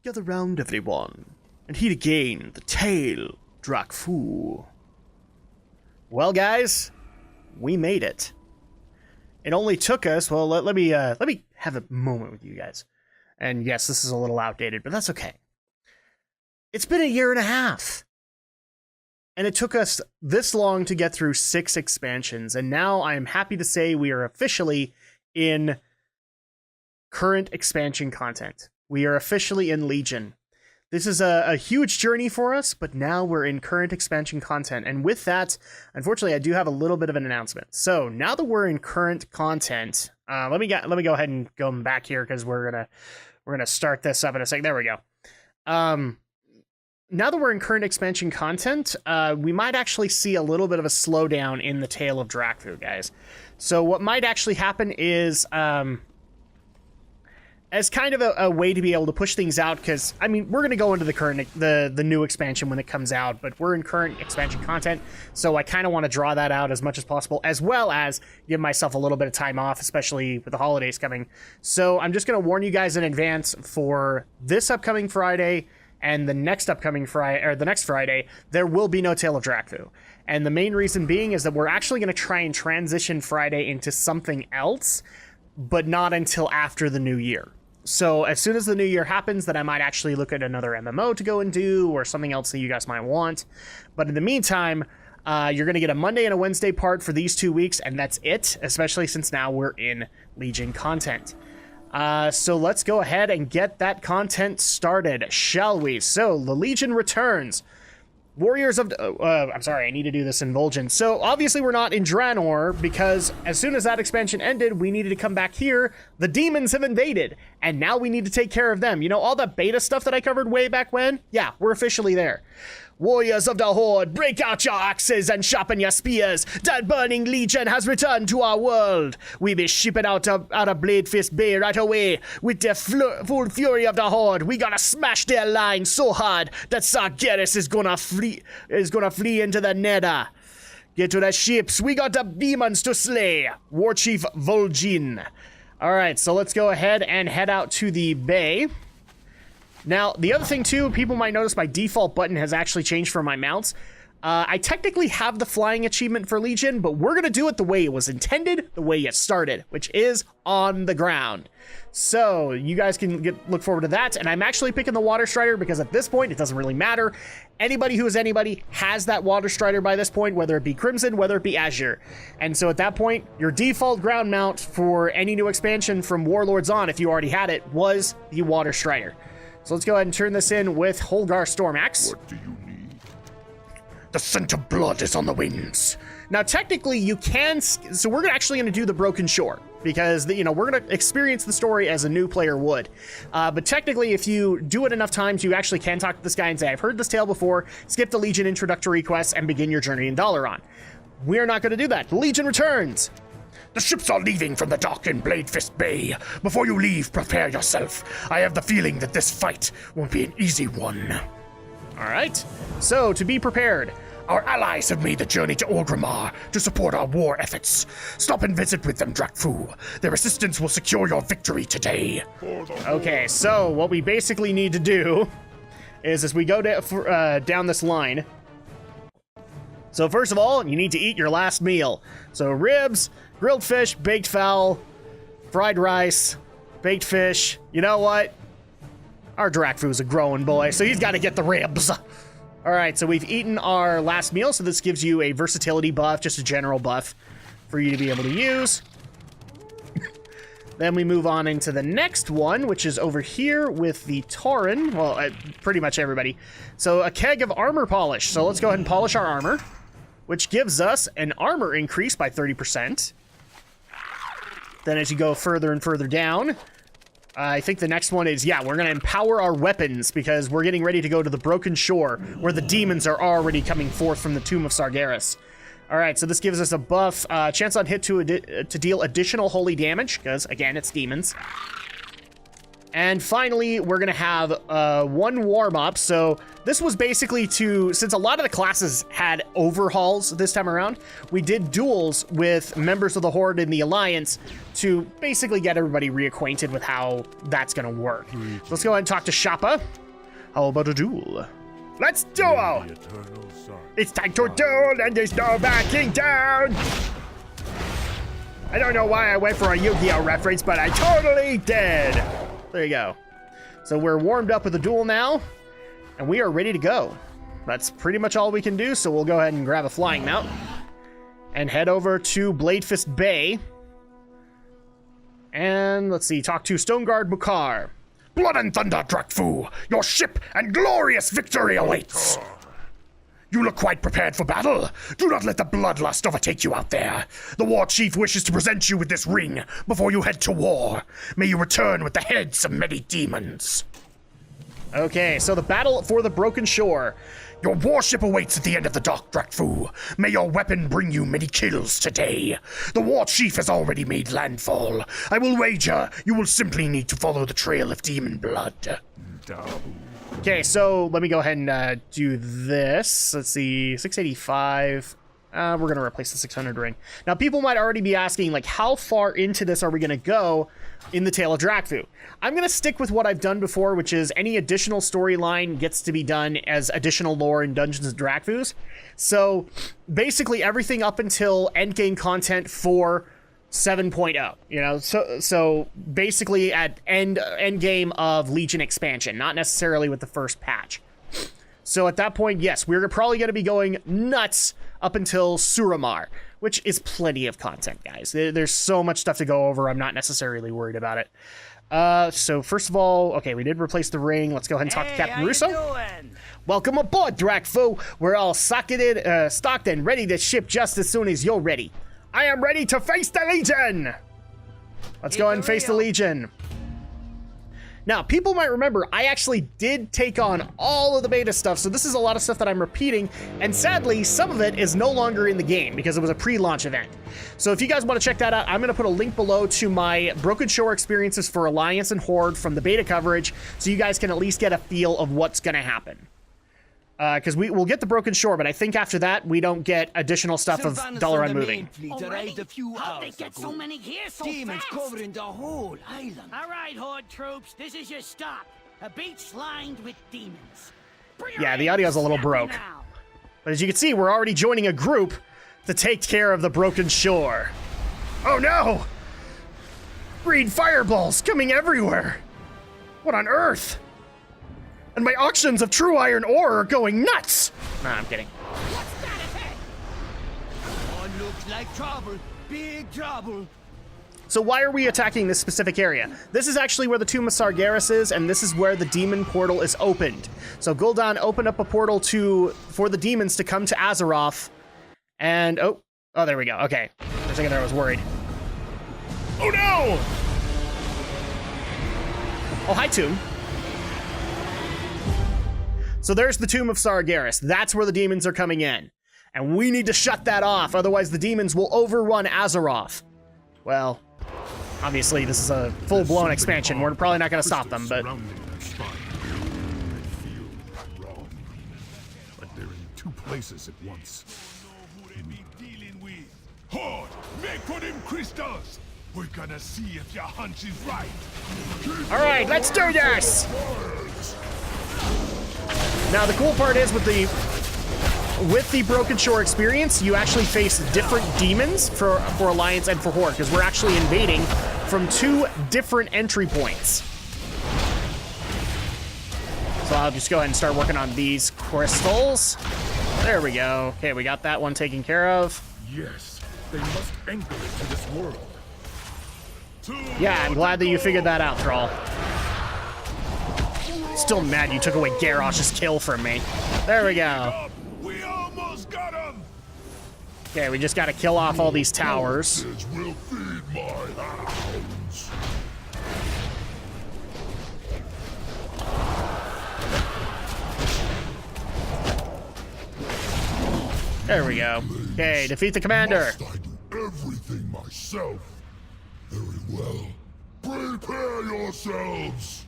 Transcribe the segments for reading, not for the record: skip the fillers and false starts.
Gather round, everyone, and heed again the tale, Drakfu. Well, guys, we made it. It only took us, well, let me have a moment with you guys. And yes, this is a little outdated, but that's okay. It's been a year and a half. And it took us this long to get through 6 expansions, and now I am happy to say we are officially in current expansion content. We are officially in Legion. This is a huge journey for us, but now we're in current expansion content. And with that, unfortunately, I do have a little bit of an announcement. So now that we're in current content, let me go ahead and go back here because we're gonna start this up in a second. There we go. Now that we're in current expansion content, we might actually see a little bit of a slowdown in the Tale of Drakfu, guys. So what might actually happen is, as kind of a way to be able to push things out, because, I mean, we're going to go into the new expansion when it comes out, but we're in current expansion content, so I kind of want to draw that out as much as possible, as well as give myself a little bit of time off, especially with the holidays coming. So I'm just going to warn you guys in advance for this upcoming Friday and the next upcoming Friday, or the next Friday, there will be no Tale of Drakfu. And the main reason being is that we're actually going to try and transition Friday into something else, but not until after the new year. So as soon as the new year happens, then I might actually look at another MMO to go and do, or something else that you guys might want. But in the meantime, you're going to get a Monday and a Wednesday part for these 2 weeks, and that's it, especially since now we're in Legion content. So let's go ahead and get that content started, shall we? So the Legion returns. Warriors of... I'm sorry, I need to do this in Vol'jin. So, obviously we're not in Draenor, because as soon as that expansion ended, we needed to come back here. The demons have invaded, and now we need to take care of them. You know, all the beta stuff that I covered way back when? Yeah, we're officially there. Warriors of the Horde, break out your axes and sharpen your spears. That burning legion has returned to our world. We be shipping out of Bladefist Bay right away. With the full fury of the Horde, we gonna smash their line so hard that Sargeras is gonna flee into the Nether. Get to the ships. We got the demons to slay. War Chief Vol'jin. All right, so let's go ahead and head out to the bay. Now, the other thing, too, people might notice my default button has actually changed for my mounts. I technically have the flying achievement for Legion, but we're going to do it the way it was intended, the way it started, which is on the ground. So, you guys can look forward to that, and I'm actually picking the Water Strider because at this point, it doesn't really matter. Anybody who is anybody has that Water Strider by this point, whether it be Crimson, whether it be Azure. And so at that point, your default ground mount for any new expansion from Warlords on, if you already had it, was the Water Strider. So let's go ahead and turn this in with Holgar Stormax. What do you need? The scent of blood is on the winds. Now, technically, you can... So we're actually going to do the Broken Shore, because, you know, we're going to experience the story as a new player would. But technically, if you do it enough times, you actually can talk to this guy and say, I've heard this tale before, skip the Legion introductory quests, and begin your journey in Dalaran. We're not going to do that. The Legion returns. The ships are leaving from the dock in Bladefist Bay. Before you leave, prepare yourself. I have the feeling that this fight won't be an easy one. All right. So, to be prepared. Our allies have made the journey to Orgrimmar to support our war efforts. Stop and visit with them, Drakfu. Their assistance will secure your victory today. Okay, so what we basically need to do is as we go down this line. So first of all, you need to eat your last meal. So ribs, grilled fish, baked fowl, fried rice, baked fish. You know what? Our Drakfu's a growing boy, so he's got to get the ribs. All right, so we've eaten our last meal, so this gives you a versatility buff, just a general buff for you to be able to use. Then we move on into the next one, which is over here with the Tauren. Well, pretty much everybody. So a keg of armor polish. So let's go ahead and polish our armor, which gives us an armor increase by 30%. Then as you go further and further down, I think the next one is, yeah, we're going to empower our weapons because we're getting ready to go to the Broken Shore where the demons are already coming forth from the Tomb of Sargeras. All right, so this gives us a buff, chance on hit to deal additional holy damage because, again, it's demons. And finally, we're going to have one warm-up. So this was basically since a lot of the classes had overhauls this time around, we did duels with members of the Horde in the Alliance to basically get everybody reacquainted with how that's going to work. So let's go ahead and talk to Shappa. How about a duel? Let's duel! It's time to duel and there's no backing down! I don't know why I went for a Yu-Gi-Oh reference, but I totally did! There you go. So we're warmed up with the duel now, and we are ready to go. That's pretty much all we can do, so we'll go ahead and grab a flying mount and head over to Bladefist Bay. And let's see, talk to Stoneguard Bukar. Blood and thunder, Drakfu! Your ship and glorious victory awaits! You look quite prepared for battle. Do not let the bloodlust overtake you out there. The war chief wishes to present you with this ring before you head to war. May you return with the heads of many demons. Okay, so the battle for the Broken Shore. Your warship awaits at the end of the dock, Drakfu. May your weapon bring you many kills today. The war chief has already made landfall. I will wager you will simply need to follow the trail of demon blood. Okay, so let me go ahead and do this. Let's see, 685. We're going to replace the 600 ring. Now, people might already be asking, like, how far into this are we going to go in the Tale of Drakfu? I'm going to stick with what I've done before, which is any additional storyline gets to be done as additional lore in Dungeons and Drakfus. So, basically, everything up until endgame content for 7.0, you know, so basically at end game of Legion expansion, not necessarily with the first patch. So at that point, yes, we're probably going to be going nuts up until Suramar, which is plenty of content, guys. There's so much stuff to go over. I'm not necessarily worried about it. So first of all, okay, we did replace the ring. Let's go ahead and talk to Captain Russo. Welcome aboard, Drakfu. We're all stocked and ready to ship just as soon as you're ready. I am ready to face the Legion! Let's go ahead and face the Legion. Now, people might remember, I actually did take on all of the beta stuff, so this is a lot of stuff that I'm repeating, and sadly, some of it is no longer in the game because it was a pre-launch event. So if you guys want to check that out, I'm going to put a link below to my Broken Shore experiences for Alliance and Horde from the beta coverage, so you guys can at least get a feel of what's going to happen. Because we'll get the Broken Shore, but I think after that, we don't get additional stuff of Dalaran moving. How'd they get so many here so Demons fast? covering the whole island. All right, Horde troops, this is your stop. A beach lined with demons. Yeah, the audio's a little broke. But as you can see, we're already joining a group to take care of the Broken Shore. Oh no! Green fireballs coming everywhere! What on earth? And my auctions of true iron ore are going nuts! Nah, I'm kidding. What's that ahead? Oh, looks like trouble. Big trouble. So why are we attacking this specific area? This is actually where the Tomb of Sargeras is, and this is where the demon portal is opened. So Gul'dan opened up a portal for the demons to come to Azeroth, and oh, there we go. Okay, for a second there I was worried. Oh no! Oh, hi, Tomb. So there's the Tomb of Sargeras. That's where the demons are coming in. And we need to shut that off, otherwise the demons will overrun Azeroth. Well, obviously this is a full-blown expansion. We're probably not going to stop them, but... But they're in two places at once. Horde, make for them crystals! We're gonna see if your hunch is right. All right, let's do this! Now, the cool part is with the Broken Shore experience, you actually face different demons for Alliance and for Horde, because we're actually invading from 2 different entry points. So I'll just go ahead and start working on these crystals. There we go. Okay, we got that one taken care of. Yes, they must anchor it to this world. Yeah, I'm glad that you figured that out, Thrall. Still mad you took away Garrosh's kill from me. There we go. We almost got him! Okay, we just gotta kill off all these towers. Will feed my hounds. There we go. Okay, defeat the commander. Must I do everything myself? Very well. Prepare yourselves!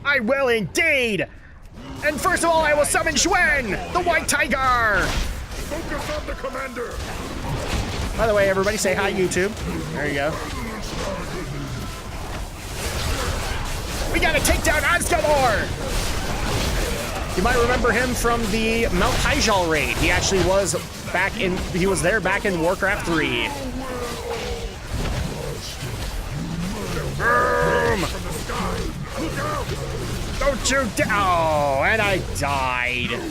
I will indeed! And first of all, I will summon Xuen, the White Tiger! Focus on the commander! By the way, everybody say hi, YouTube. There you go. We gotta take down Azgamor! You might remember him from the Mount Hyjal raid. He actually was there back in Warcraft 3. Boom! Don't you oh, and I died.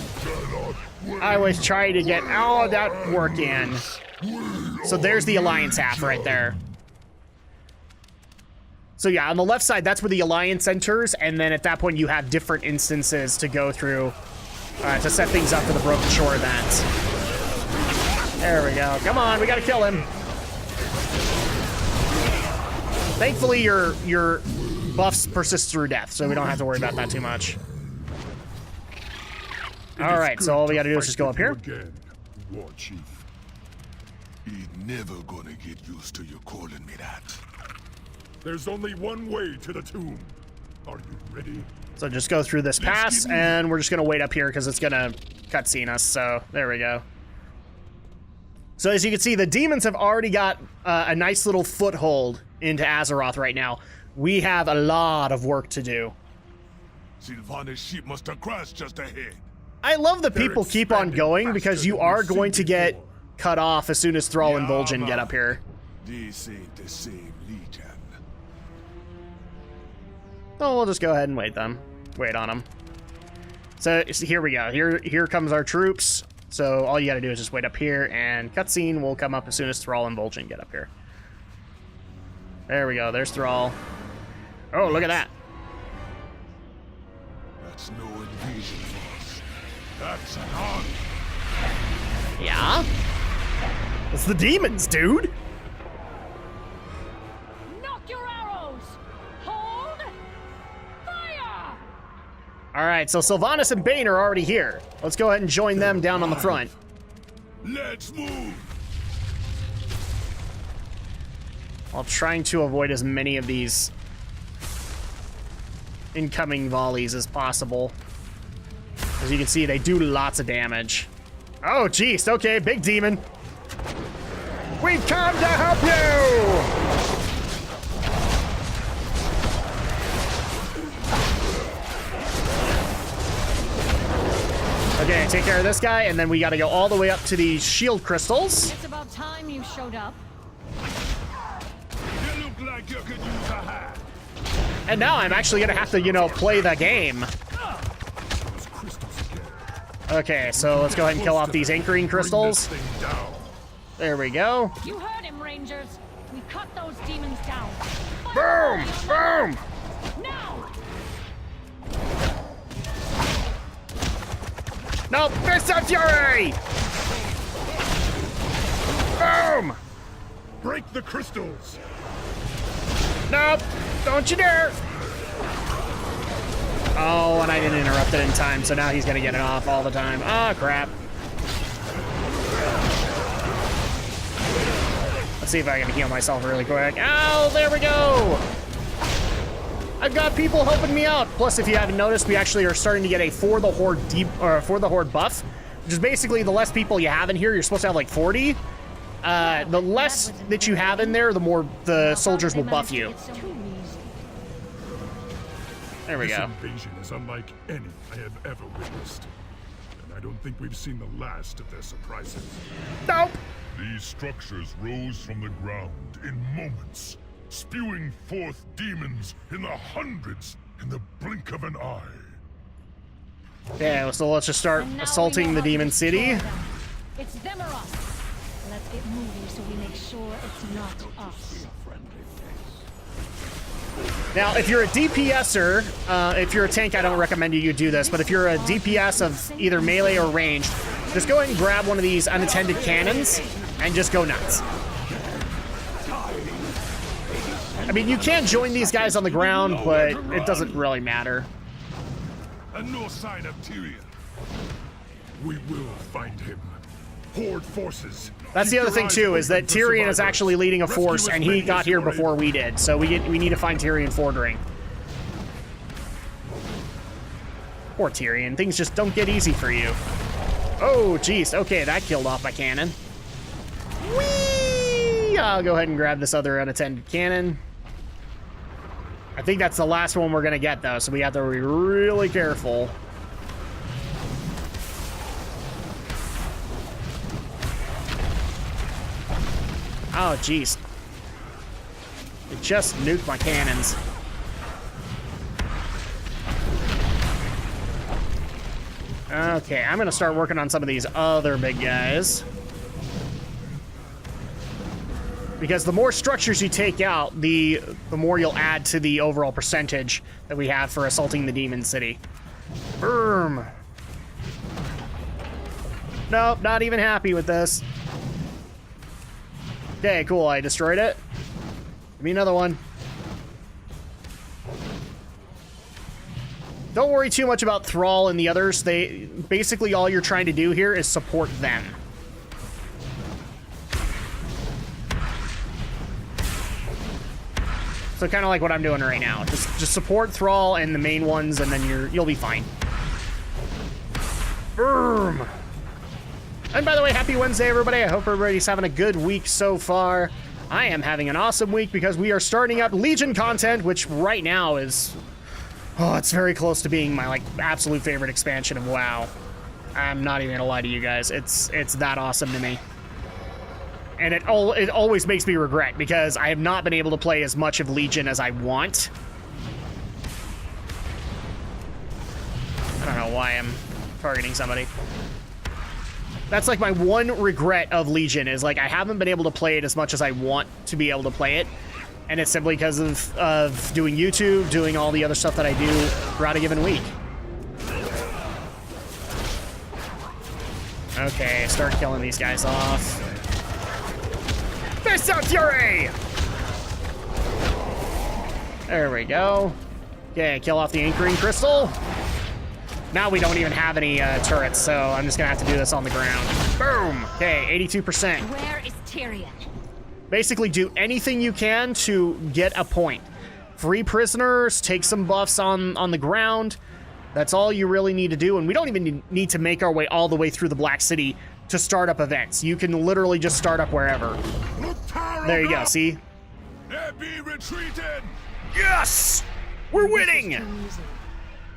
I was trying to get all that work in. So there's the Alliance half right there. So yeah, on the left side, that's where the Alliance enters, and then at that point you have different instances to go through to set things up for the Broken Shore event. There we go. Come on, we gotta kill him. Thankfully, your buffs persist through death, so we don't have to worry about that too much. All right, so all we gotta do is just go up here. Again, War Chief. He's never gonna get used to you calling me that. There's only one way to the tomb. Are you ready? So just go through this pass, and we're just gonna wait up here because it's gonna cutscene us, so there we go. So as you can see, the demons have already got a nice little foothold into Azeroth right now. We have a lot of work to do. Sylvanas' ship must have crashed just ahead. I love that people keep on going because you are going to get cut off as soon as Thrall and Vol'jin get up here. This ain't the same Legion. So we'll just go ahead and wait on them. So here we go. Here comes our troops. So all you gotta do is just wait up here, and cutscene will come up as soon as Thrall and Vol'jin get up here. There we go. There's Thrall. Oh, look at that. That's no invasion force. That's an army. Yeah? It's the demons, dude. Knock your arrows! Hold! Fire! Alright, so Sylvanas and Bane are already here. Let's go ahead and join them down on the front. Let's move. While trying to avoid as many of these incoming volleys as possible. As you can see, they do lots of damage. Oh, jeez. Okay, big demon. We've come to help you! Okay, take care of this guy, and then we gotta go all the way up to the shield crystals. It's about time you showed up. You look like you could use a hand. And now I'm actually gonna have to, you know, play the game. Those crystals again. Okay, so let's go ahead and kill off these anchoring crystals. Bring this thing down. There we go. You heard him, Rangers. We cut those demons down. Boom! Boom! Now! Nope, Fist of Fury! Boom! Break the crystals. Nope, don't you dare! Oh, and I didn't interrupt it in time, so now he's gonna get it off all the time. Ah, crap. Let's see if I can heal myself really quick. Oh, there we go! I've got people helping me out. Plus, if you haven't noticed, we actually are starting to get a For the Horde buff, which is basically the less people you have in here. You're supposed to have like 40. The less that you have in there, the more the soldiers will buff you. There we This go. invasion is unlike any I have ever witnessed. And I don't think we've seen the last of their surprises. Nope. These structures rose from the ground in moments, spewing forth demons in the hundreds in the blink of an eye. Yeah, so let's just start assaulting the demon city. It's them or us. Let's get moving so we make sure it's not us. Now, if you're a DPSer, if you're a tank, I don't recommend you do this, but if you're a DPS of either melee or ranged, just go ahead and grab one of these unattended cannons and just go nuts. I mean, you can join these guys on the ground, but it doesn't really matter. And no sign of Tyrion. We will find him. Horde forces. That's the Keep other your thing eyes too, is open that for Tyrion is survivors. actually leading a force, Rescue and as he many got as here you are before able. we did. So we need to find Tyrion Fordring. Poor Tyrion. Things just don't get easy for you. Oh, jeez. Okay, that killed off my cannon. Whee! I'll go ahead and grab this other unattended cannon. I think that's the last one we're gonna get, though, so we have to be really careful. Oh, jeez. It just nuked my cannons. Okay, I'm gonna start working on some of these other big guys. Because the more structures you take out, the more you'll add to the overall percentage that we have for assaulting the Demon City. Boom. Nope, not even happy with this. Okay, cool, I destroyed it. Give me another one. Don't worry too much about Thrall and the others. They basically all you're trying to do here is support them. So kind of like what I'm doing right now. Just support Thrall and the main ones, and then you'll be fine. Boom. And by the way, happy Wednesday, everybody. I hope everybody's having a good week so far. I am having an awesome week because we are starting up Legion content, which right now is... Oh, it's very close to being my, like, absolute favorite expansion of WoW. I'm not even gonna lie to you guys. It's that awesome to me. And it always makes me regret because I have not been able to play as much of Legion as I want. I don't know why I'm targeting somebody. That's like my one regret of Legion is like I haven't been able to play it as much as I want to be able to play it. And it's simply because of doing YouTube, doing all the other stuff that I do throughout a given week. Okay, start killing these guys off. Fist out Fury! There we go. Okay, kill off the anchoring crystal. Now we don't even have any turrets, so I'm just gonna have to do this on the ground. Boom! Okay, 82%. Where is Tyrion? Basically do anything you can to get a point. Free prisoners, take some buffs on the ground. That's all you really need to do, and we don't even need to make our way all the way through the Black City to start up events. You can literally just start up wherever. There you go, see? Be retreated! Yes! We're winning!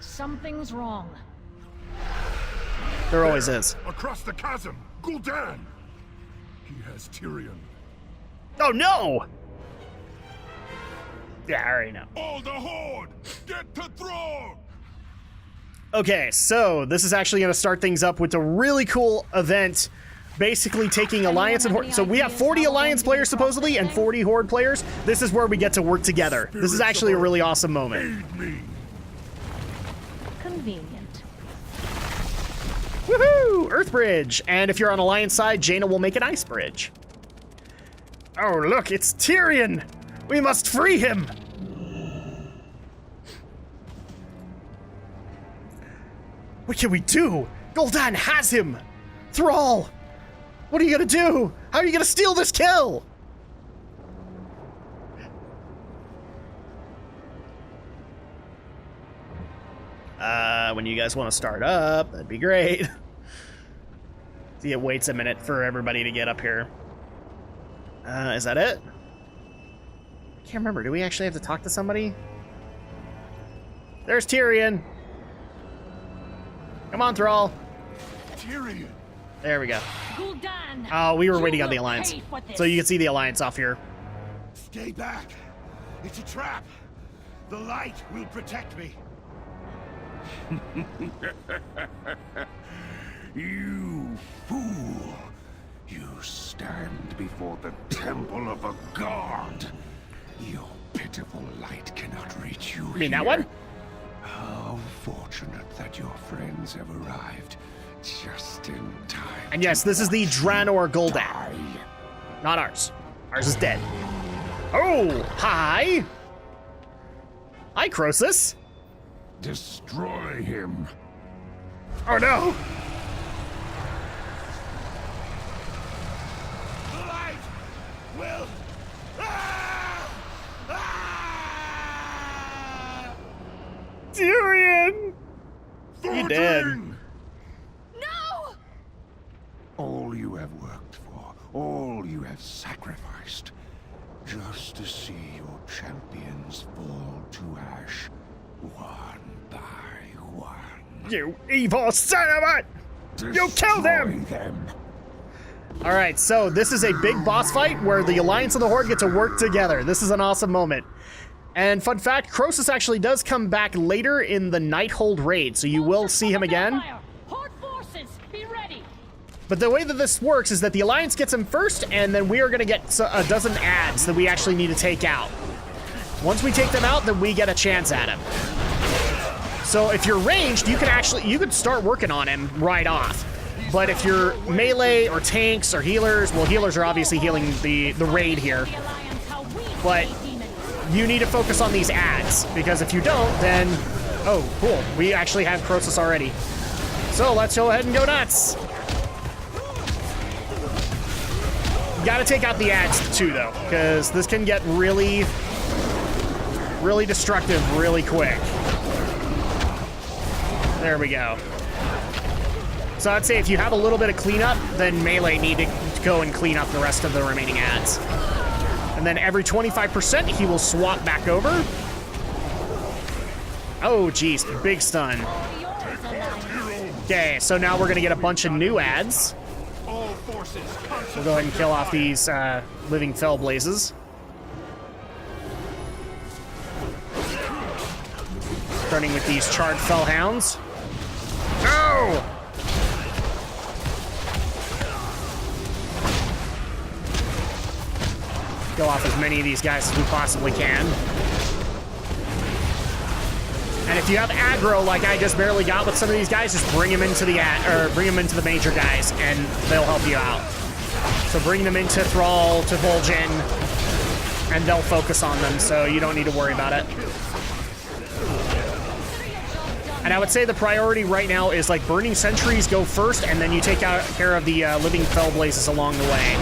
Something's wrong. There always is. Across the chasm, Gul'dan! He has Tyrion. Oh no! Yeah, I already know. All the Horde! Get to throne! Okay, so this is actually going to start things up with a really cool event, basically taking Alliance and Horde. So we have 40 Alliance players supposedly and 40 Horde players. This is where we get to work together. This is actually a really awesome moment. Convenient. Woohoo! Earth Bridge! And if you're on Alliance side, Jaina will make an ice bridge. Oh, look, it's Tyrion! We must free him! What can we do? Gul'dan has him! Thrall! What are you gonna do? How are you gonna steal this kill? When you guys want to start up, that'd be great. See, it waits a minute for everybody to get up here. Is that it? I can't remember. Do we actually have to talk to somebody? There's Tyrion. Come on, Thrall. Tyrion! There we go. Gul'dan! Oh, we were You waiting on the will Alliance. pay for this. So you can see the Alliance off here. Stay back. It's a trap. The light will protect me. You fool! You stand before the temple of a god. Your pitiful light cannot reach you. You mean that here. one? How fortunate that your friends have arrived just in time. And yes, this is the Draenor Gul'dan. Not ours. Ours is dead. Oh, hi! Hi, Croesus. Destroy him. Oh no! The light will. Ah! Ah! Tyrion! you dead. No! All you have worked for, all you have sacrificed, just to see your champions fall to ash, one by one. You evil son of a... You killed him! Alright, so this is a big boss fight where the Alliance and the Horde get to work together. This is an awesome moment. And fun fact, Croesus actually does come back later in the Nighthold raid, so you will see him again. Horde forces, be ready. But the way that this works is that the Alliance gets him first, and then we are going to get a dozen ads that we actually need to take out. Once we take them out, then we get a chance at him. So if you're ranged, you could start working on him right off. But if you're melee or tanks or healers, well, healers are obviously healing the raid here. But you need to focus on these ads, because if you don't, then... Oh, cool. We actually have Croesus already. So let's go ahead and go nuts. You gotta take out the ads too, though, because this can get really, really destructive really quick. There we go. So I'd say if you have a little bit of cleanup, then melee need to go and clean up the rest of the remaining ads. And then every 25%, he will swap back over. Oh, geez, big stun. Okay, so now we're gonna get a bunch of new ads. We'll go ahead and kill off these living fell blazes. Starting with these charred fellhounds. No! Kill off as many of these guys as we possibly can. And if you have aggro like I just barely got with some of these guys, just bring them into the major guys, and they'll help you out. So bring them into Thrall, to Vol'jin, and they'll focus on them, so you don't need to worry about it. And I would say the priority right now is like burning sentries go first, and then you take care of the living fell blazes along the way.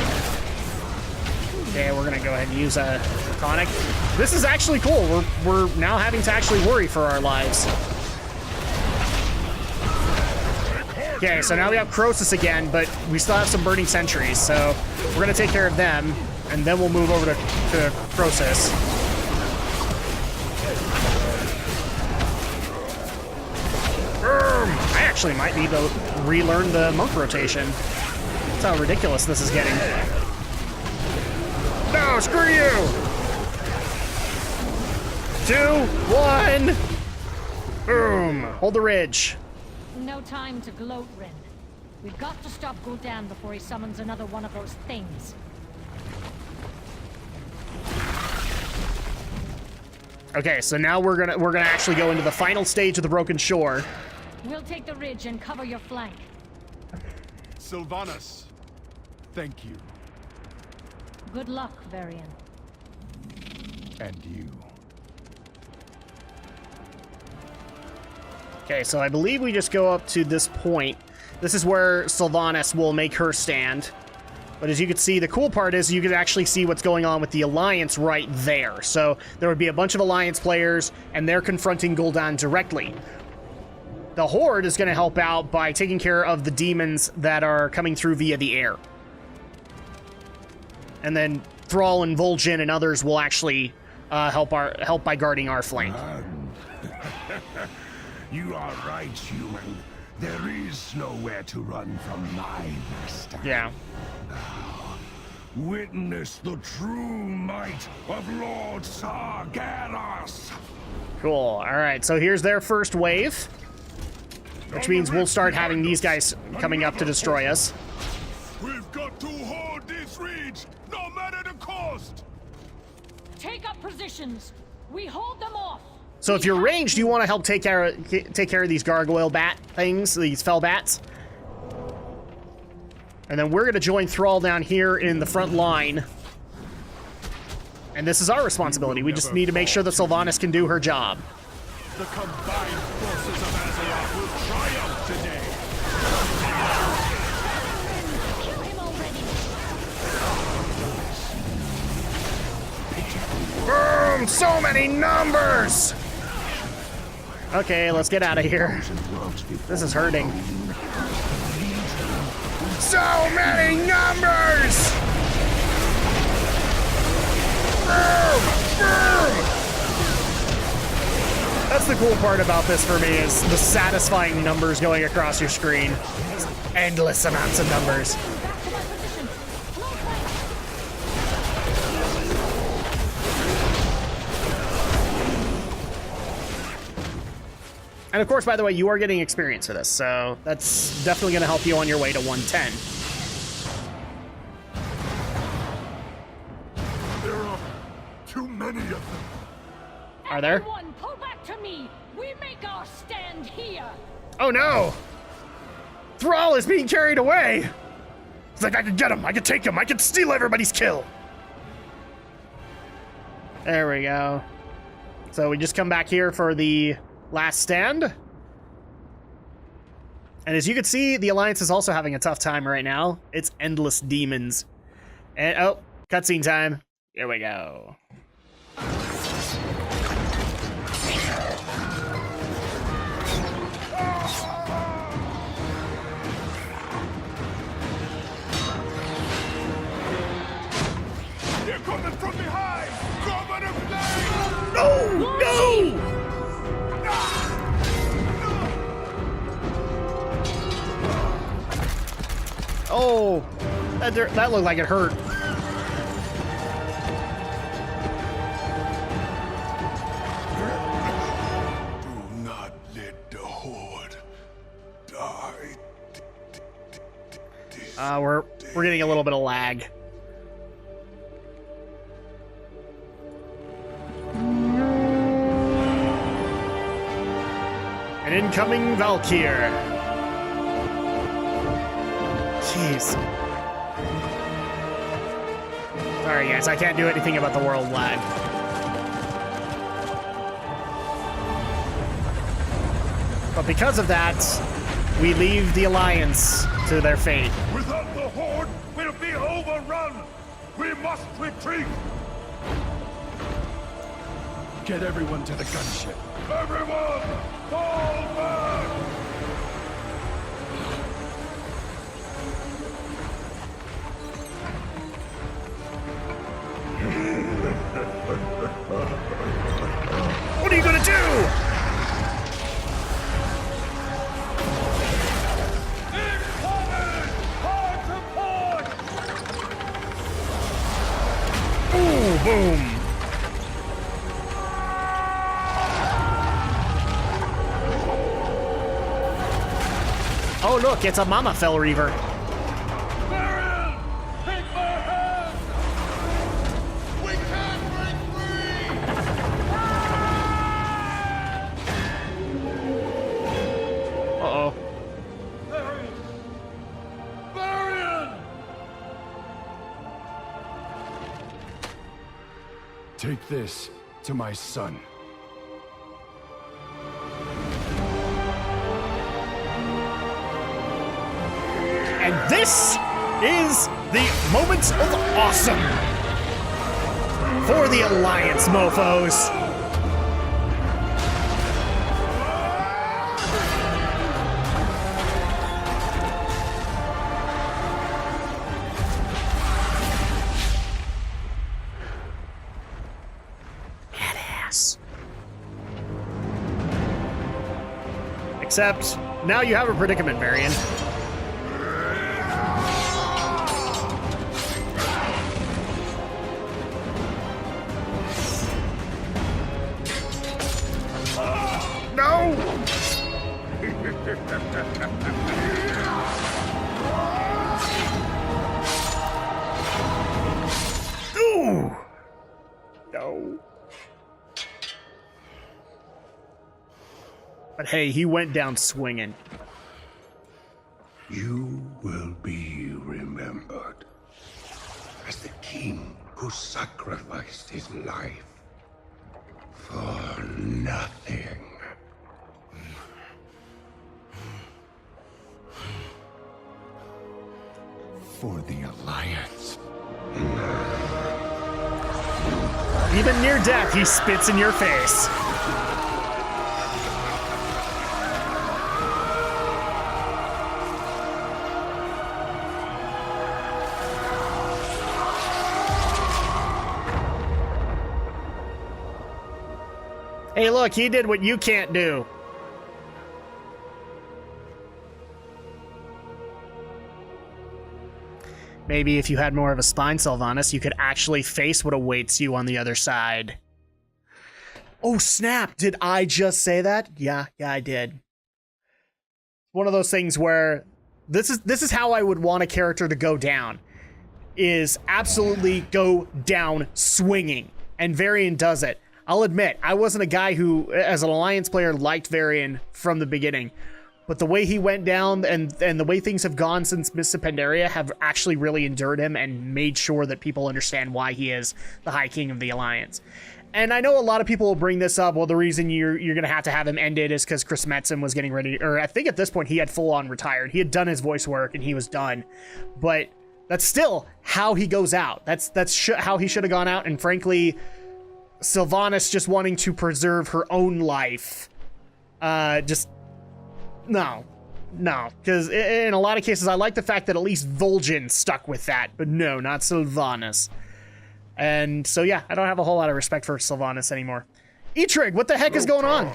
Okay, we're gonna go ahead and use a tonic. This is actually cool. We're now having to actually worry for our lives. Okay, so now we have Croesus again, but we still have some burning sentries, so we're gonna take care of them, and then we'll move over to Croesus. I actually might need to relearn the monk rotation. That's how ridiculous this is getting. No, screw you! 2, 1. Boom. Hold the ridge. No time to gloat, Rin. We've got to stop Gul'dan before he summons another one of those things. Okay, so now we're gonna actually go into the final stage of the Broken Shore. We'll take the ridge and cover your flank. Sylvanas, thank you. Good luck, Varian. And you. Okay, so I believe we just go up to this point. This is where Sylvanas will make her stand. But as you can see, the cool part is you can actually see what's going on with the Alliance right there. So there would be a bunch of Alliance players, and they're confronting Gul'dan directly. The Horde is going to help out by taking care of the demons that are coming through via the air. And then Thrall and Vol'jin and others will actually help by guarding our flank. You are right, human. There is nowhere to run from my master. Yeah. Now, witness the true might of Lord Sargeras. Cool. All right, so here's their first wave, which means we'll start having these guys coming up to destroy us. We've got to hold this ridge, no matter the cost. Take up positions. We hold them off. So if you're ranged, you want to help take care of these gargoyle bat things, these fell bats. And then we're going to join Thrall down here in the front line. And this is our responsibility. We just need to make sure that Sylvanas can do her job. The combined forces of Azeroth will triumph today. Kill him already. Boom! So many numbers! Okay, let's get out of here. This is hurting. So many numbers! That's the cool part about this for me, is the satisfying numbers going across your screen. Endless amounts of numbers. And of course, by the way, you are getting experience for this, so that's definitely going to help you on your way to 110. There are too many of them. Are there? Everyone, pull back to me. We make our stand here. Oh no! Thrall is being carried away! It's like I can get him, I can take him, I can steal everybody's kill! There we go. So we just come back here for the last stand. And as you can see, the Alliance is also having a tough time right now. It's endless demons. And, oh, cutscene time. Here we go. They're coming from behind! Cover the flame! No! No! Oh, that looked like it hurt. Do not let the Horde die. We're getting a little bit of lag. An incoming Valkyr. Jeez. Sorry guys, I can't do anything about the world lag. But because of that, we leave the Alliance to their fate. Without the Horde, we'll be overrun! We must retreat! Get everyone to the gunship. Everyone! Fall back! What are you gonna do? Ooh, boom. Oh look, it's a Mama Fell Reaver. Uh-oh. Take this to my son. And this is the moment of awesome for the Alliance mofos. Badass. Except now you have a predicament, Varian. No! Ooh! No. But hey, he went down swinging. You will be remembered as the king who sacrificed his life for nothing. For the Alliance. Even near death, he spits in your face. Hey, look, he did what you can't do. Maybe if you had more of a spine, Sylvanas, you could actually face what awaits you on the other side. Oh, snap! Did I just say that? Yeah, I did. One of those things where this is how I would want a character to go down. Is absolutely go down swinging. And Varian does it. I'll admit, I wasn't a guy who, as an Alliance player, liked Varian from the beginning. But the way he went down and the way things have gone since Mists of Pandaria have actually really endured him and made sure that people understand why he is the High King of the Alliance. And I know a lot of people will bring this up. Well, the reason you're going to have him ended is because Chris Metzen was getting ready, or I think at this point he had full on retired. He had done his voice work and he was done. But that's still how he goes out. That's how he should have gone out. And frankly, Sylvanas just wanting to preserve her own life, no, because in a lot of cases, I like the fact that at least Vol'jin stuck with that, but no, not Sylvanas. And so, yeah, I don't have a whole lot of respect for Sylvanas anymore. Eitrig, what the heck is going on?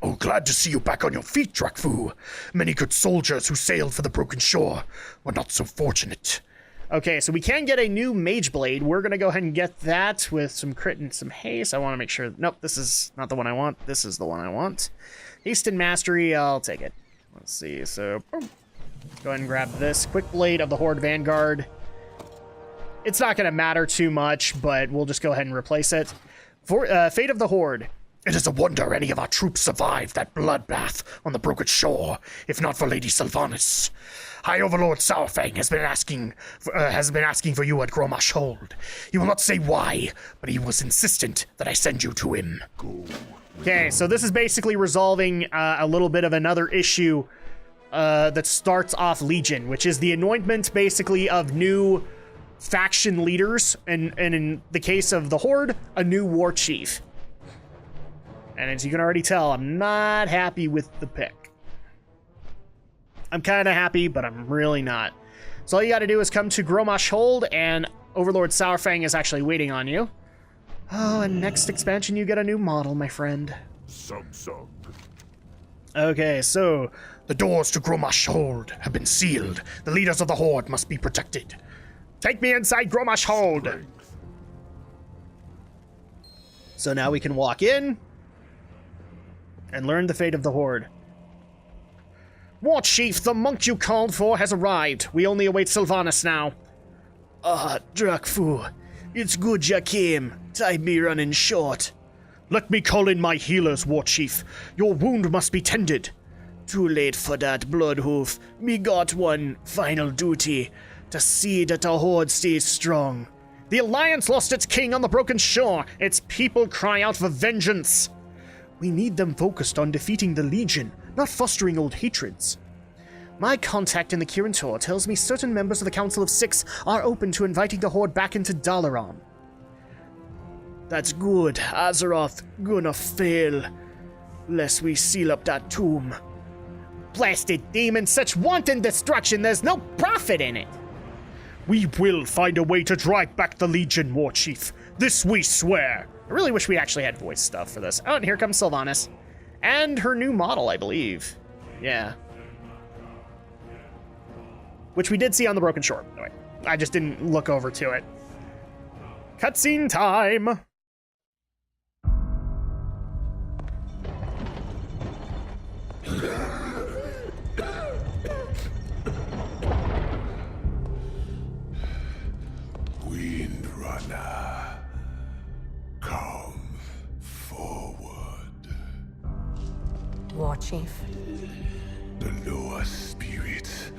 Oh, glad to see you back on your feet, Drakfu. Many good soldiers who sailed for the Broken Shore were not so fortunate. Okay, so we can get a new Mage Blade. We're going to go ahead and get that with some crit and some haste. I want to make sure... Nope, this is not the one I want. This is the one I want. Haste and Mastery, I'll take it. Let's see, so... Boom. Go ahead and grab this. Quick Blade of the Horde Vanguard. It's not going to matter too much, but we'll just go ahead and replace it. For Fate of the Horde. It is a wonder any of our troops survived that bloodbath on the Broken Shore, if not for Lady Sylvanas. High Overlord Saurfang has been asking for you at Gromash Hold. He will not say why, but he was insistent that I send you to him. Okay, so this is basically resolving a little bit of another issue that starts off Legion, which is the anointment basically of new faction leaders, and in the case of the Horde, a new war chief. And as you can already tell, I'm not happy with the pick. I'm kind of happy, but I'm really not. So all you got to do is come to Gromash Hold, and Overlord Saurfang is actually waiting on you. Oh, and next expansion you get a new model, my friend. Sub. Okay, so... The doors to Gromash Hold have been sealed. The leaders of the Horde must be protected. Take me inside Gromash Hold! So now we can walk in and learn the fate of the Horde. War Chief, the monk you called for has arrived. We only await Sylvanas now. Drakfu, it's good you came. Time be running short. Let me call in my healers, War Chief. Your wound must be tended. Too late for that, Bloodhoof. Me got one final duty. To see that the Horde stays strong. The Alliance lost its king on the Broken Shore. Its people cry out for vengeance. We need them focused on defeating the Legion, not fostering old hatreds. My contact in the Kirin Tor tells me certain members of the Council of Six are open to inviting the Horde back into Dalaran. That's good. Azeroth gonna fail. Lest we seal up that tomb. Blasted demon, such wanton destruction, there's no profit in it. We will find a way to drive back the Legion, War Chief. This we swear. I really wish we actually had voice stuff for this. Oh, and here comes Sylvanas. And her new model, I believe. Yeah. Which we did see on the Broken Shore, by the way. I just didn't look over to it. Cutscene time! Windrunner, come forward. War Chief. The lower spirits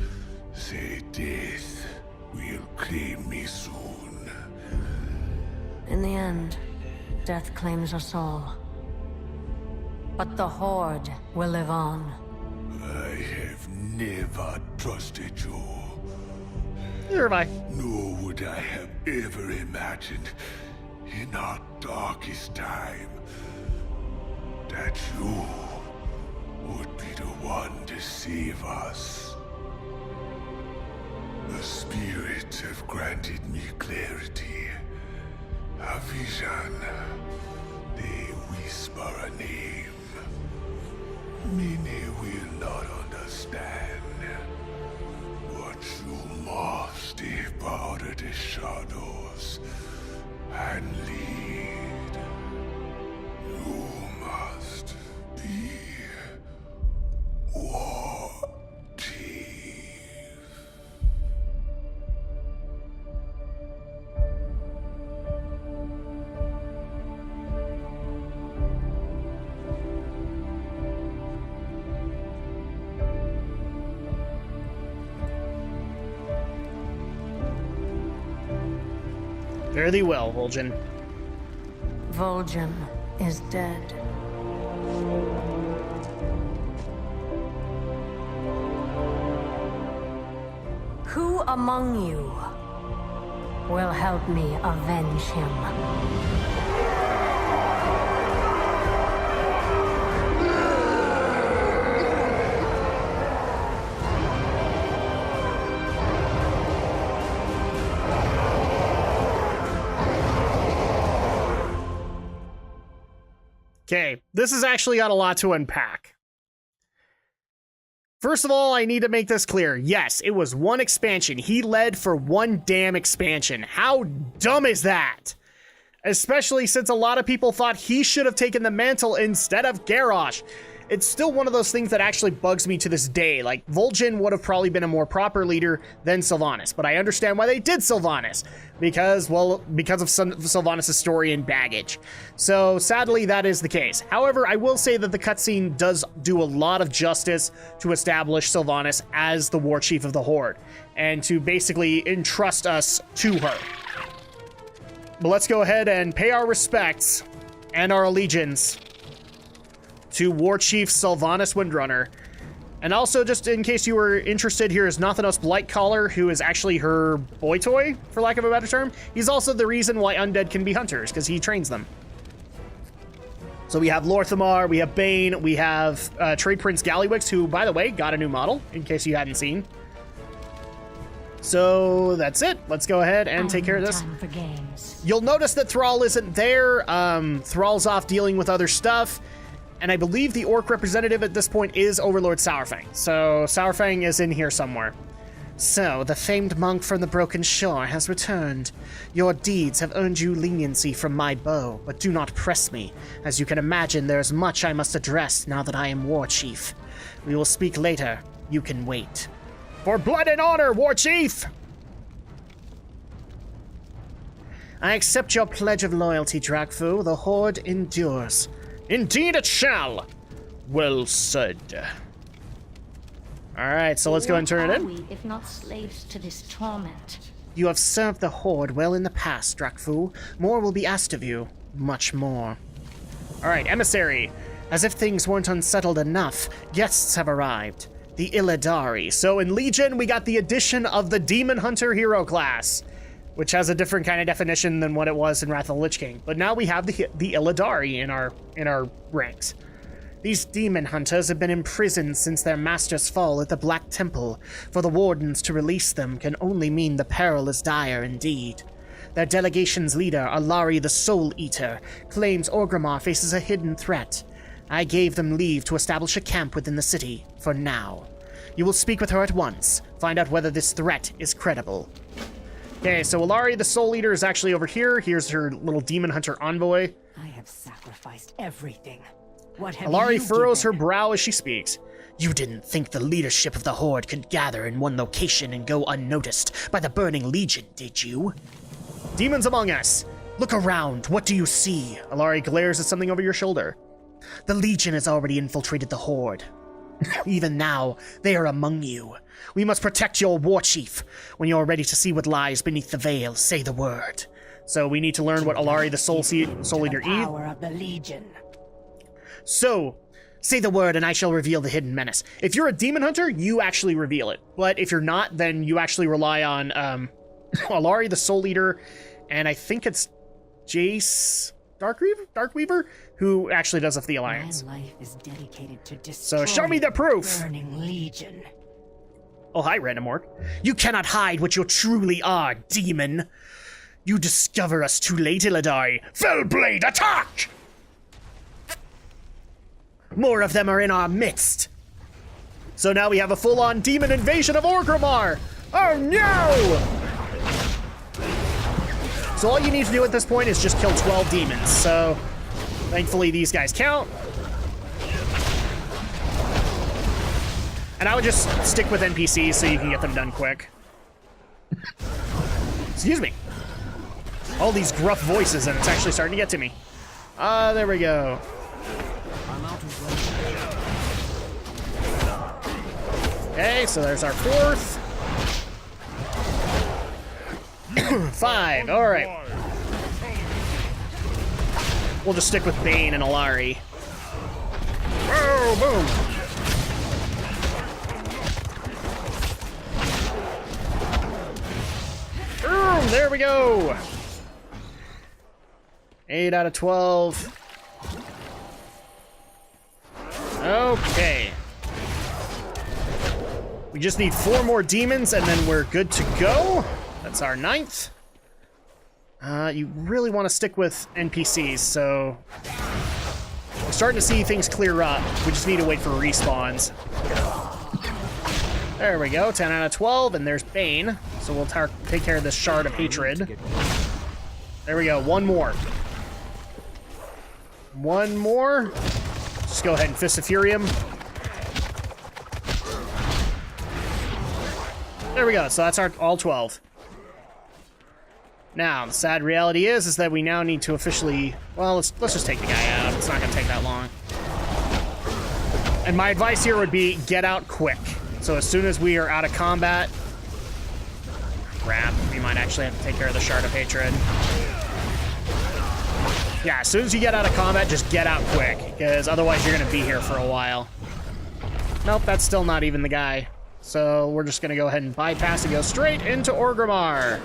say death will claim me soon. In the end, death claims us all. But the Horde will live on. I have never trusted you. Neither have I. Nor would I have ever imagined in our darkest time that you would be the one to save us. The spirits have granted me clarity, a vision. They whisper peace, MartAnimE. Many will not understand, but you must step out of the shadows and lead. You must be War Chief. Fare thee well, Vol'jin. Vol'jin is dead. Who among you will help me avenge him? Okay, this has actually got a lot to unpack. First of all, I need to make this clear. Yes, it was one expansion. He led for one damn expansion. How dumb is that? Especially since a lot of people thought he should have taken the mantle instead of Garrosh. It's still one of those things that actually bugs me to this day. Like, Vol'jin would have probably been a more proper leader than Sylvanas, but I understand why they did Sylvanas. Because of Sylvanas' story and baggage. So, sadly, that is the case. However, I will say that the cutscene does do a lot of justice to establish Sylvanas as the War Chief of the Horde, and to basically entrust us to her. But let's go ahead and pay our respects and our allegiance to War Chief Sylvanas Windrunner. And also, just in case you were interested, here is Nothanos Blightcaller, who is actually her boy toy, for lack of a better term. He's also the reason why undead can be hunters, because he trains them. So we have Lorthamar, we have Bane, we have Trade Prince Gallywix, who, by the way, got a new model, in case you hadn't seen. So that's it. Let's go ahead and take care of this. Time for games. You'll notice that Thrall isn't there. Thrall's off dealing with other stuff. And I believe the orc representative at this point is Overlord Sourfang. So Sourfang is in here somewhere. So, the famed monk from the Broken Shore has returned. Your deeds have earned you leniency from my bow, but do not press me. As you can imagine, there is much I must address now that I am War Chief. We will speak later. You can wait. For blood and honor, War Chief! I accept your pledge of loyalty, Drakfu. The Horde endures. Indeed it shall! Well said. Alright, so let's go and turn it in. What are we, if not slaves to this torment? You have served the Horde well in the past, Drakfu. More will be asked of you. Much more. Alright, Emissary. As if things weren't unsettled enough, guests have arrived. The Illidari. So in Legion, we got the addition of the Demon Hunter hero class, which has a different kind of definition than what it was in Wrath of the Lich King. But now we have the Illidari in our ranks. These demon hunters have been imprisoned since their master's fall at the Black Temple. For the wardens to release them can only mean the peril is dire indeed. Their delegation's leader, Alari the Soul Eater, claims Orgrimmar faces a hidden threat. I gave them leave to establish a camp within the city, for now. You will speak with her at once, find out whether this threat is credible. Okay, so Alari the Soul Eater is actually over here. Here's her little demon hunter envoy. I have sacrificed everything. What have Alari you furrows her given? brow as she speaks. You didn't think the leadership of the Horde could gather in one location and go unnoticed by the Burning Legion, did you? Demons among us! Look around, what do you see? Alari glares at something over your shoulder. The Legion has already infiltrated the Horde. Even now, they are among you. We must protect your war chief. When you're ready to see what lies beneath the veil, say the word. So we need to learn what Alari the Soul Eater eats. Power of the Legion. So, say the word and I shall reveal the hidden menace. If you're a demon hunter, you actually reveal it. But if you're not, then you actually rely on Alari the Soul Eater, and I think it's Jace Darkweaver, who actually does it for the Alliance. My life is dedicated to So show me the proof! Burning Legion. Oh, hi, Random Orc. You cannot hide what you truly are, demon. You discover us too late, Illidari. Fellblade, attack! More of them are in our midst. So now we have a full-on demon invasion of Orgrimmar. Oh no! So all you need to do at this point is just kill 12 demons. So thankfully these guys count. And I would just stick with NPCs so you can get them done quick. Excuse me. All these gruff voices, and it's actually starting to get to me. There we go. Okay, so there's our 4th. 5, alright. We'll just stick with Bane and Alari. Oh, boom! Boom, there we go! 8 out of 12. Okay. We just need 4 more demons and then we're good to go. That's our 9th. You really want to stick with NPCs, so we're starting to see things clear up. We just need to wait for respawns. There we go, 10 out of 12, and there's Bane. So we'll take care of this Shard of Hatred. There we go, 1 more. 1 more. Just go ahead and Fist of Furium. There we go, so that's our all 12. Now, the sad reality is that we now need to officially... Well, let's just take the guy out. It's not going to take that long. And my advice here would be get out quick. So as soon as we are out of combat... Crap, we might actually have to take care of the Shard of Hatred. Yeah, as soon as you get out of combat, just get out quick. Because otherwise you're going to be here for a while. Nope, that's still not even the guy. So we're just going to go ahead and bypass and go straight into Orgrimmar.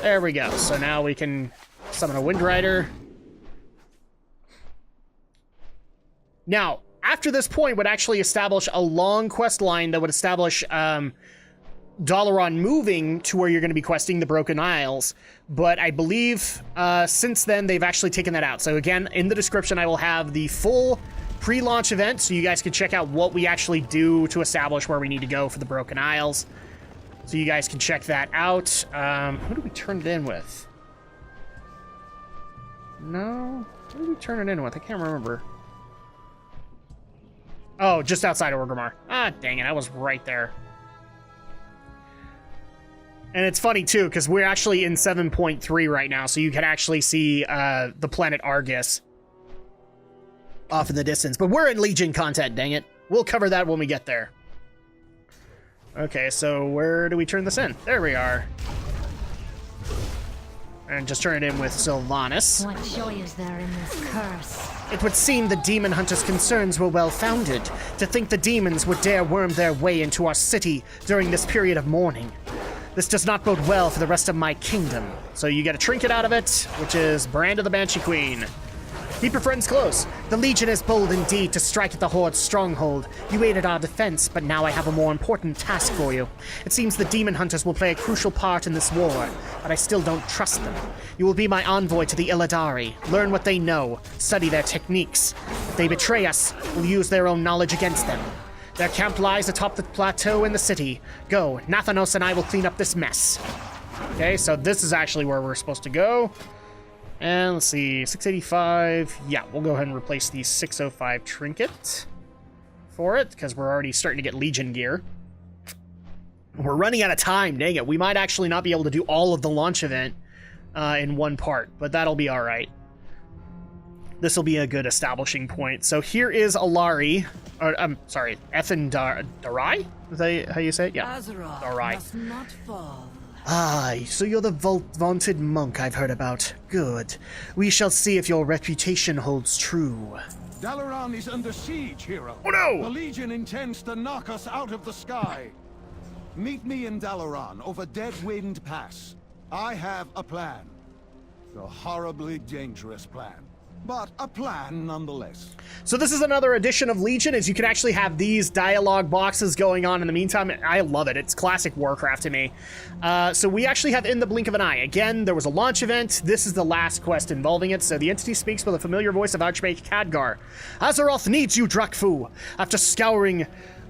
There we go. So now we can summon a Wind Rider. Now, after this point would actually establish a long quest line that would establish Dalaran moving to where you're going to be questing the Broken Isles. But I believe since then they've actually taken that out. So again, in the description I will have the full pre-launch event so you guys can check out what we actually do to establish where we need to go for the Broken Isles. So you guys can check that out. Who do we turn it in with? No? Who do we turn it in with? I can't remember. Oh, just outside Orgrimmar. Ah, dang it. I was right there. And it's funny, too, because we're actually in 7.3 right now, so you can actually see the planet Argus off in the distance. But we're in Legion content, dang it. We'll cover that when we get there. Okay, so where do we turn this in? There we are. And just turn it in with Sylvanas. What joy is there in this curse? It would seem the demon hunter's concerns were well-founded. To think the demons would dare worm their way into our city during this period of mourning. This does not bode well for the rest of my kingdom. So you get a trinket out of it, which is Brand of the Banshee Queen. Keep your friends close. The Legion is bold indeed to strike at the Horde's stronghold. You aided our defense, but now I have a more important task for you. It seems the demon hunters will play a crucial part in this war, but I still don't trust them. You will be my envoy to the Illidari. Learn what they know. Study their techniques. If they betray us, we'll use their own knowledge against them. Their camp lies atop the plateau in the city. Go, Nathanos and I will clean up this mess. Okay, so this is actually where we're supposed to go. And let's see, 685. Yeah, we'll go ahead and replace the 605 trinket for it, because we're already starting to get Legion gear. We're running out of time, dang it. We might actually not be able to do all of the launch event in one part, but that'll be all right. This will be a good establishing point. So here is Alari, or I'm sorry, Darai? Is that how you say it? Yeah, Darai. Must not fall. Aye, so you're the vaunted monk I've heard about. Good. We shall see if your reputation holds true. Dalaran is under siege, hero. Oh no! The Legion intends to knock us out of the sky. Meet me in Dalaran over Deadwind Pass. I have a plan. A horribly dangerous plan. but a plan nonetheless. So this is another edition of Legion, is you can actually have these dialogue boxes going on in the meantime. I love it. It's classic Warcraft to me. So we actually have In the Blink of an Eye. Again, there was a launch event. This is the last quest involving it. So the entity speaks with a familiar voice of Archmage Khadgar. Azeroth needs you, Drakfu. After scouring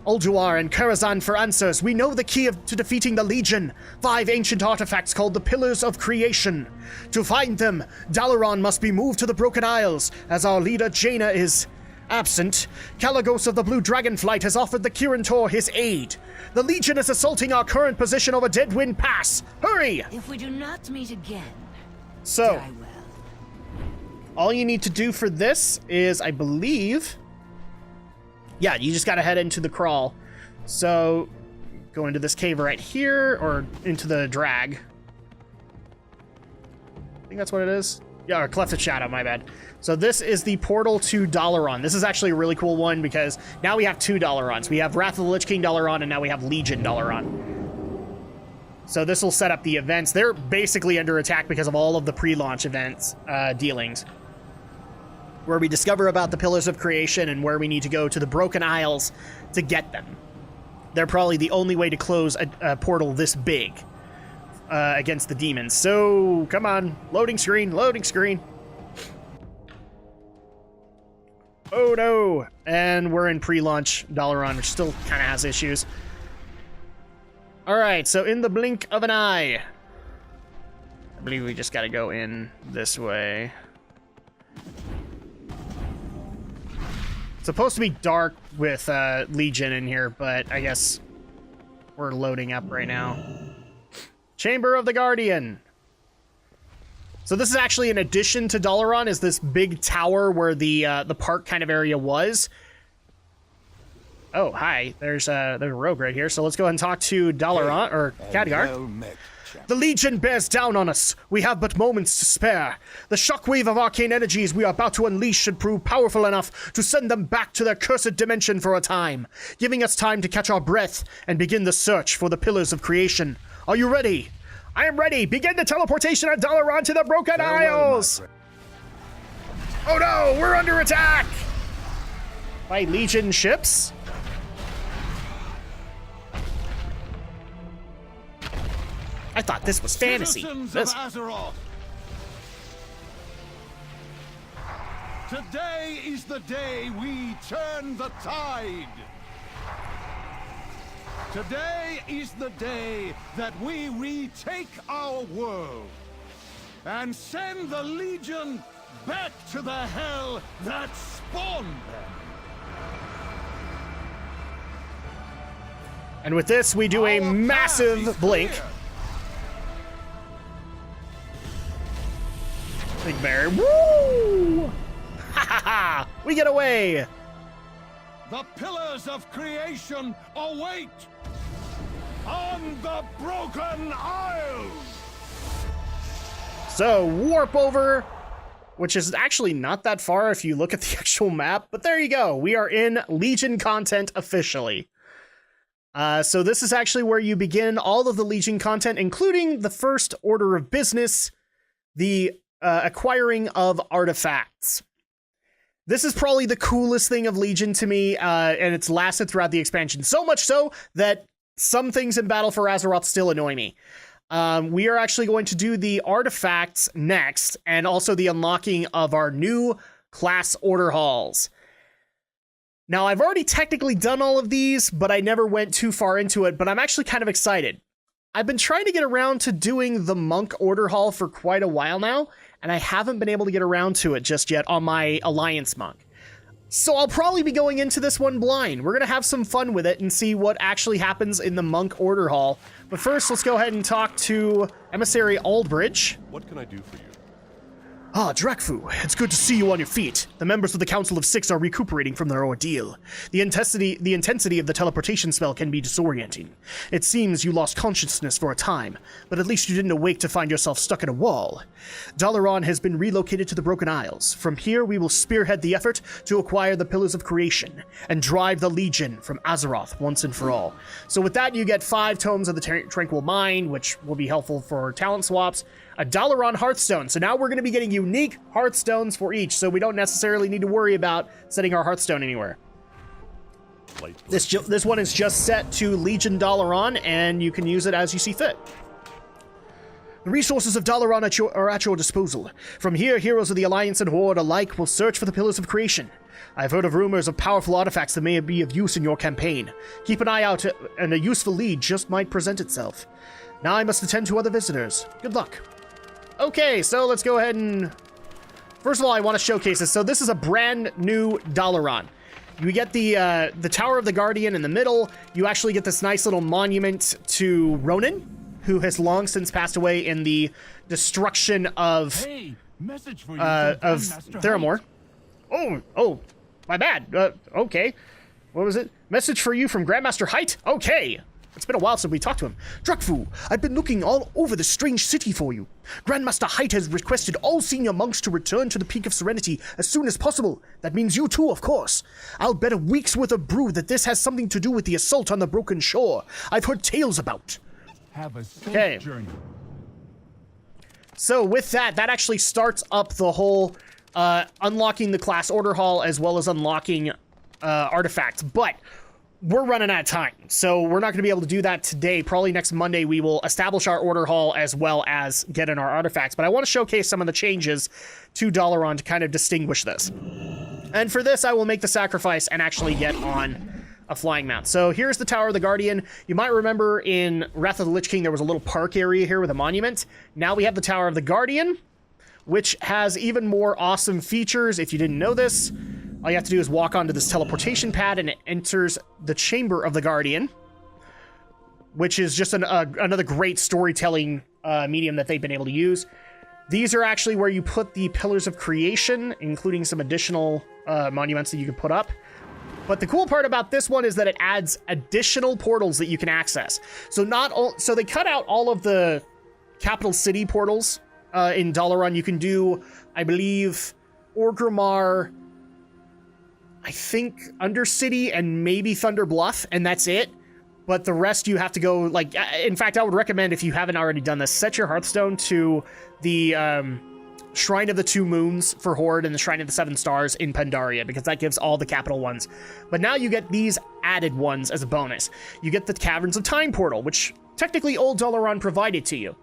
Ulduar and Karazhan for answers, we know the key to defeating the Legion. 5 ancient artifacts called the Pillars of Creation. To find them, Dalaran must be moved to the Broken Isles, as our leader Jaina is absent. Kalagos of the Blue Dragonflight has offered the Kirin his aid. The Legion is assaulting our current position over Deadwind Pass. Hurry! If we do not meet again, So, I will. all you need to do for this is, I believe... Yeah, you just gotta head into the crawl. So, go into this cave right here, or into the drag. I think that's what it is. Yeah, or Cleft of Shadow, my bad. So this is the portal to Dalaran. This is actually a really cool one because now we have 2 Dalarans. We have Wrath of the Lich King Dalaran, and now we have Legion Dalaran. So this will set up the events. They're basically under attack because of all of the pre-launch events, dealings, where we discover about the Pillars of Creation and where we need to go to the Broken Isles to get them. They're probably the only way to close a portal this big against the demons. So, come on. Loading screen, loading screen. Oh no. And we're in pre-launch Dalaran, which still kind of has issues. Alright, so In the Blink of an Eye. I believe we just gotta go in this way. It's supposed to be dark with Legion in here, but I guess we're loading up right now. Chamber of the Guardian. So this is actually an addition to Dalaran, is this big tower where the park kind of area was. Oh, hi. There's a rogue right here. So let's go ahead and talk to Dalaran, or Khadgar. Well met, chap. The Legion bears down on us. We have but moments to spare. The shockwave of arcane energies we are about to unleash should prove powerful enough to send them back to their cursed dimension for a time, giving us time to catch our breath and begin the search for the Pillars of Creation. Are you ready? I am ready. Begin the teleportation of Dalaran to the Broken Isles. Oh no, we're under attack by Legion ships. I thought this was fantasy. Citizens This... of Azeroth, today is the day we turn the tide. Today is the day that we retake our world and send the Legion back to the hell that spawned them. And with this, we do a Our path massive is blink. clear. Big bear. Woo! Ha ha ha! We get away! The Pillars of Creation await on the Broken Isles! So, warp over, which is actually not that far if you look at the actual map, but there you go. We are in Legion content officially. So this is actually where you begin all of the Legion content, including the first order of business, the acquiring of artifacts. This is probably the coolest thing of Legion to me, and it's lasted throughout the expansion. So much so that some things in Battle for Azeroth still annoy me. We are actually going to do the artifacts next, and also the unlocking of our new class order halls. Now, I've already technically done all of these, but I never went too far into it, but I'm actually kind of excited. I've been trying to get around to doing the Monk Order Hall for quite a while now, and I haven't been able to get around to it just yet on my Alliance Monk. So I'll probably be going into this one blind. We're going to have some fun with it and see what actually happens in the Monk Order Hall. But first, let's go ahead and talk to Emissary Aldbridge. What can I do for you? Ah, Drakfu, it's good to see you on your feet. The members of the Council of Six are recuperating from their ordeal. The intensity of the teleportation spell can be disorienting. It seems you lost consciousness for a time, but at least you didn't awake to find yourself stuck in a wall. Dalaran has been relocated to the Broken Isles. From here, we will spearhead the effort to acquire the Pillars of Creation and drive the Legion from Azeroth once and for all. So with that, you get 5 Tomes of the Tranquil Mind, which will be helpful for talent swaps. A Dalaran Hearthstone. So now we're going to be getting you unique hearthstones for each, so we don't necessarily need to worry about setting our hearthstone anywhere. This one is just set to Legion Dalaran, and you can use it as you see fit. The resources of Dalaran are at your disposal. From here, heroes of the Alliance and Horde alike will search for the Pillars of Creation. I've heard of rumors of powerful artifacts that may be of use in your campaign. Keep an eye out, and a useful lead just might present itself. Now I must attend to other visitors. Good luck. Okay, so let's go ahead and... First of all, I want to showcase this. So this is a brand new Dalaran. You get the Tower of the Guardian in the middle. You actually get this nice little monument to Ronan, who has long since passed away in the destruction of Theramore. Oh, my bad. Okay. What was it? Message for you from Grandmaster Height? Okay. It's been a while since we talked to him. Drakfu, I've been looking all over the strange city for you. Grandmaster Height has requested all senior monks to return to the Peak of Serenity as soon as possible. That means you too, of course. I'll bet a week's worth of brew that this has something to do with the assault on the Broken Shore I've heard tales about. Have a safe journey. So with that actually starts up the whole unlocking the class order hall as well as unlocking artifacts. But we're running out of time, so we're not going to be able to do that today. Probably next Monday we will establish our order hall as well as get in our artifacts. But I want to showcase some of the changes to Dalaran to kind of distinguish this. And for this, I will make the sacrifice and actually get on a flying mount. So here's the Tower of the Guardian. You might remember in Wrath of the Lich King there was a little park area here with a monument. Now we have the Tower of the Guardian, which has even more awesome features. If you didn't know this, all you have to do is walk onto this teleportation pad and it enters the Chamber of the Guardian, which is just another great storytelling medium that they've been able to use. These are actually where you put the Pillars of Creation, including some additional monuments that you can put up. But the cool part about this one is that it adds additional portals that you can access. So so they cut out all of the capital city portals in Dalaran. You can do, I believe, Orgrimmar, I think Undercity, and maybe Thunder Bluff, and that's it. But the rest you have to go, like, in fact, I would recommend, if you haven't already done this, set your Hearthstone to the Shrine of the Two Moons for Horde and the Shrine of the Seven Stars in Pandaria, because that gives all the capital ones. But now you get these added ones as a bonus. You get the Caverns of Time portal, which technically Old Dalaran provided to you.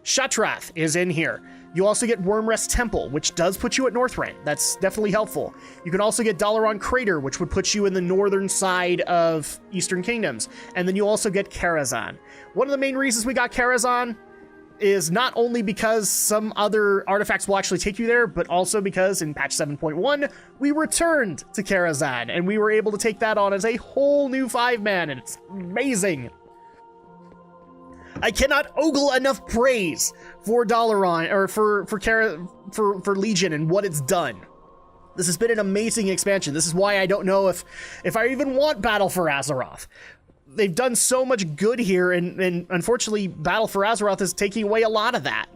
Shatrath is in here. You also get Wormrest Temple, which does put you at Northrend. That's definitely helpful. You can also get Dalaran Crater, which would put you in the northern side of Eastern Kingdoms. And then you also get Karazhan. One of the main reasons we got Karazhan is not only because some other artifacts will actually take you there, but also because in patch 7.1, we returned to Karazhan, and we were able to take that on as a whole new 5-man, and it's amazing. I cannot ogle enough praise for Dalaran, or for Legion and what it's done. This has been an amazing expansion. This is why I don't know if I even want Battle for Azeroth. They've done so much good here, and unfortunately, Battle for Azeroth is taking away a lot of that.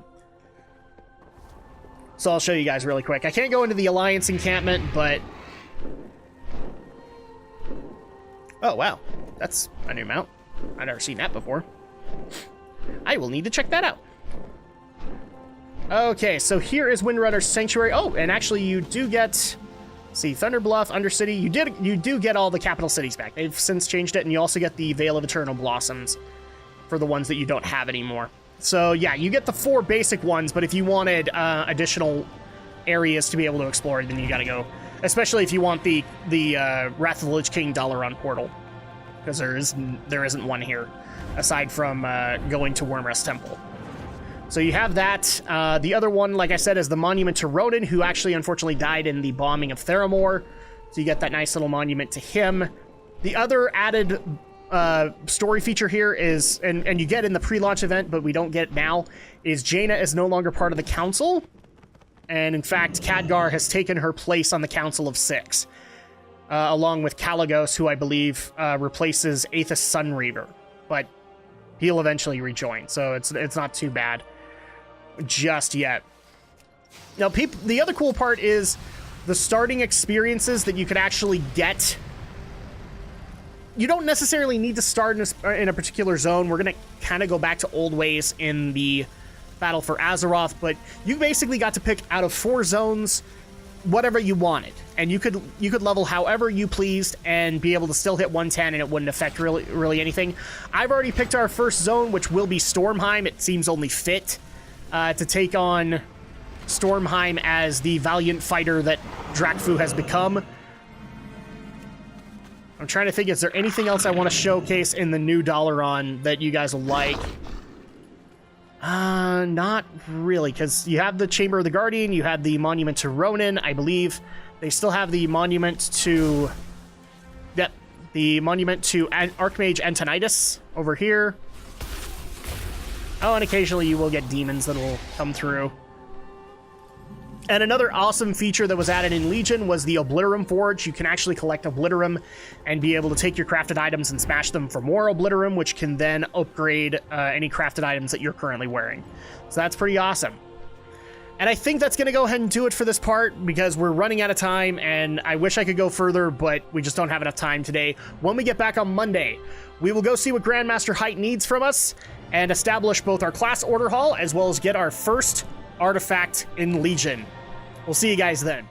So I'll show you guys really quick. I can't go into the Alliance encampment, but... Oh, wow. That's a new mount. I've never seen that before. I will need to check that out. Okay, so here is Windrunner's Sanctuary. Oh, and actually you do get... See, Thunder Bluff, Undercity, you do get all the capital cities back. They've since changed it, and you also get the Veil of Eternal Blossoms for the ones that you don't have anymore. So yeah, you get the 4 basic ones, but if you wanted additional areas to be able to explore, then you gotta go. Especially if you want the Wrath of the Lich King Dalaran portal, because there isn't one here, aside from going to Wormrest Temple. So you have that. The other one, like I said, is the monument to Ronan, who actually unfortunately died in the bombing of Theramore. So you get that nice little monument to him. The other added story feature here is, and you get in the pre-launch event, but we don't get now, is Jaina is no longer part of the Council. And in fact, Khadgar has taken her place on the Council of 6, along with Kalagos, who I believe replaces Aethys Sunreaver. But he'll eventually rejoin, so it's not too bad just yet. Now, the other cool part is the starting experiences that you could actually get. You don't necessarily need to start in a particular zone. We're going to kind of go back to old ways in the Battle for Azeroth, but you basically got to pick out of 4 zones whatever you wanted, and you could level however you pleased and be able to still hit 110 and it wouldn't affect really anything. I've already picked our first zone, which will be Stormheim. It seems only fit to take on Stormheim as the valiant fighter that Drakfu has become. I'm trying to think, is there anything else I want to showcase in the new Dalaran that you guys will like? Not really, because you have the Chamber of the Guardian, you have the Monument to Ronin, I believe. They still have the Monument to... Yep, the Monument to Archmage Antonidas over here. Oh, and occasionally you will get demons that will come through. And another awesome feature that was added in Legion was the Obliterum Forge. You can actually collect Obliterum and be able to take your crafted items and smash them for more Obliterum, which can then upgrade any crafted items that you're currently wearing. So that's pretty awesome. And I think that's going to go ahead and do it for this part, because we're running out of time, and I wish I could go further, but we just don't have enough time today. When we get back on Monday, we will go see what Grandmaster Height needs from us and establish both our class order hall as well as get our first artifact in Legion. We'll see you guys then.